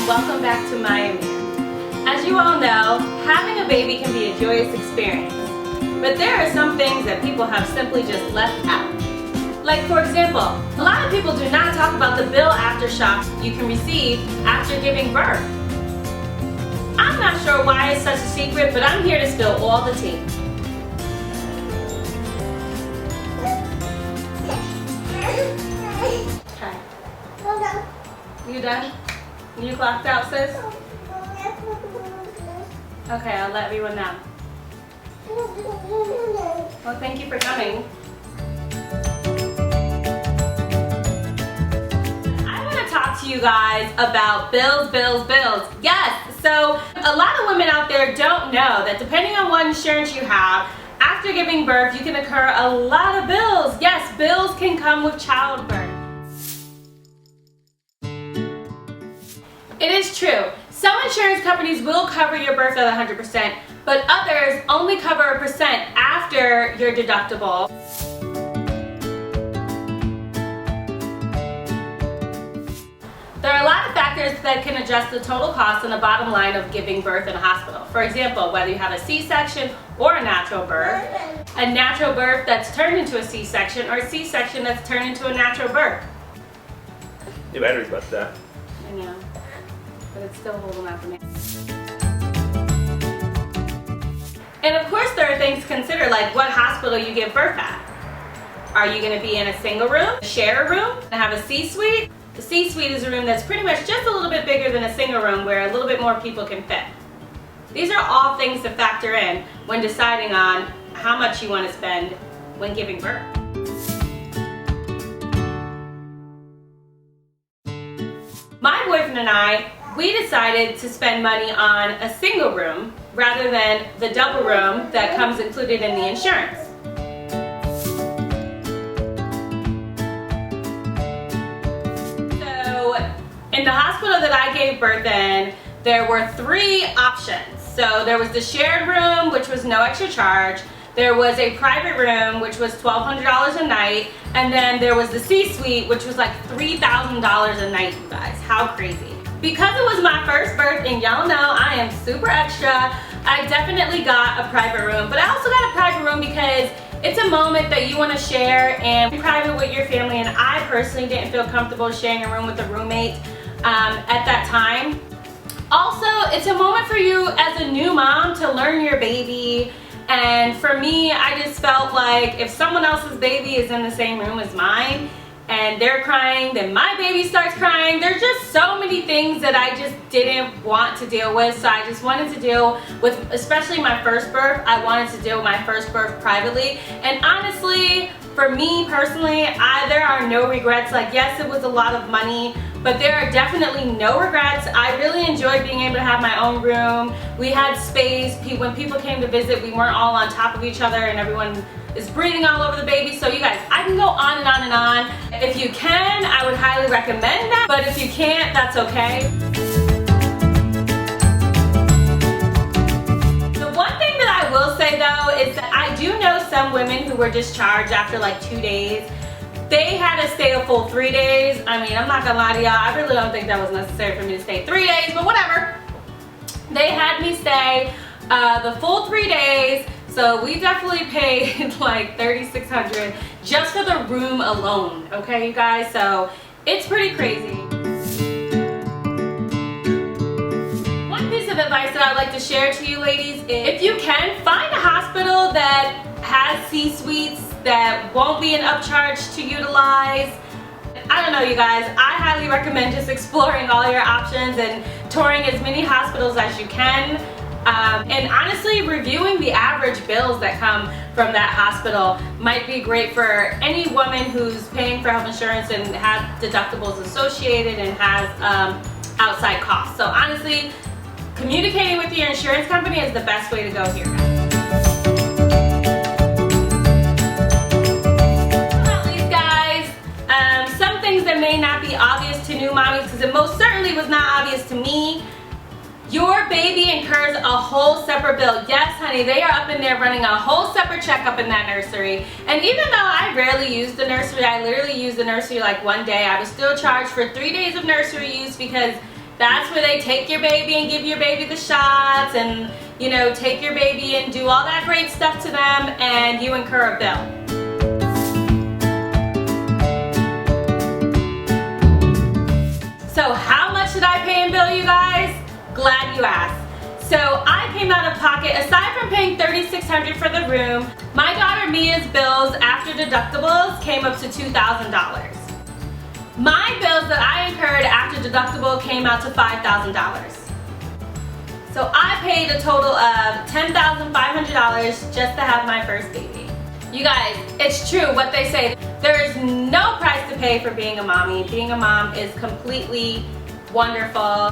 and welcome back to Maya Mir. As you all know, having a baby can be a joyous experience, but there are some things that people have simply just left out. Like, for example, a lot of people do not talk about the bill aftershocks you can receive after giving birth. I'm not sure why it's such a secret, but I'm here to spill all the tea. Okay. You done? You clocked out, sis? Okay, I'll let everyone know. Well, thank you for coming. I want to talk to you guys about bills. Yes, so a lot of women out there don't know that depending on what insurance you have, after giving birth, you can incur a lot of bills. Yes, bills can come with childbirth. It is true. Some insurance companies will cover your birth at 100%, but others only cover a percent after your deductible. There are a lot of factors that can adjust the total cost and the bottom line of giving birth in a hospital. For example, whether you have a C-section or a natural birth that's turned into a C-section, or a C-section that's turned into a natural birth. Your battery's about that. I know, but it's still holding out for me. And of course there are things to consider, like what hospital you give birth at. Are you going to be in a single room, share a room, and have a C-suite? The C-suite is a room that's pretty much just a little bit bigger than a single room where a little bit more people can fit. These are all things to factor in when deciding on how much you want to spend when giving birth. My boyfriend and I, we decided to spend money on a single room rather than the double room that comes included in the insurance. So in the hospital that I gave birth in, there were 3 options. So there was the shared room, which was no extra charge. There was a private room, which was $1,200 a night. And then there was the C-suite, which was like $3,000 a night, you guys. How crazy. Because it was my first birth, and y'all know I am super extra, I definitely got a private room. But I also got a private room because it's a moment that you want to share and be private with your family. And I personally didn't feel comfortable sharing a room with a roommate at that time. Also, it's a moment for you as a new mom to learn your baby. And for me, I just felt like if someone else's baby is in the same room as mine and they're crying, then my baby starts crying. There's just so many things that I just didn't want to deal with. So I just wanted to deal with, especially my first birth, I wanted to deal with my first birth privately. And honestly, for me personally, there are no regrets. Like, yes, it was a lot of money, but there are definitely no regrets. I really enjoyed being able to have my own room. We had space. When people came to visit, we weren't all on top of each other and everyone is breathing all over the baby. So you guys, I can go on and on and on. If you can, I would highly recommend that. But if you can't, that's okay. The one thing that I will say though is that I do know some women who were discharged after like 2 days. They had to stay a full 3 days. I mean, I'm not gonna lie to y'all, I really don't think that was necessary for me to stay 3 days, but whatever. They had me stay the full 3 days, so we definitely paid like $3,600 just for the room alone, okay, you guys? So it's pretty crazy. One piece of advice that I'd like to share to you ladies is if you can, find a hospital that has C-suites that won't be an upcharge to utilize. I don't know, you guys, I highly recommend just exploring all your options and touring as many hospitals as you can. And honestly, reviewing the average bills that come from that hospital might be great for any woman who's paying for health insurance and has deductibles associated and has outside costs. So honestly, communicating with your insurance company is the best way to go here, guys. That may not be obvious to new mommies, because it most certainly was not obvious to me. Your baby incurs a whole separate bill. Yes, honey, they are up in there running a whole separate checkup in that nursery. And even though I rarely use the nursery, I literally use the nursery like one day, I was still charged for 3 days of nursery use because That's where they take your baby and give your baby the shots and, you know, take your baby and do all that great stuff to them, and you incur a bill. So how much did I pay in bill, you guys? Glad you asked. So I came out of pocket, aside from paying $3,600 for the room, my daughter Mia's bills after deductibles came up to $2,000. My bills that I incurred after deductible came out to $5,000. So I paid a total of $10,500 just to have my first baby. You guys, it's true what they say. There is no price to pay for being a mommy. Being a mom is completely wonderful.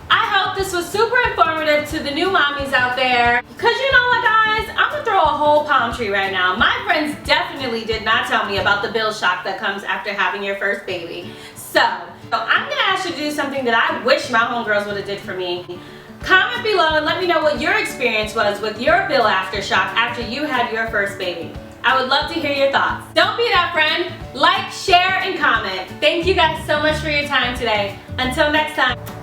I hope this was super informative to the new mommies out there. Cause you know what, guys? I'm gonna throw a whole palm tree right now. My friends definitely did not tell me about the bill shock that comes after having your first baby. So I'm gonna ask you to do something that I wish my homegirls would have did for me. Comment below and let me know what your experience was with your bill aftershock after you had your first baby. I would love to hear your thoughts. Don't be that friend. Like, share, and comment. Thank you guys so much for your time today. Until next time.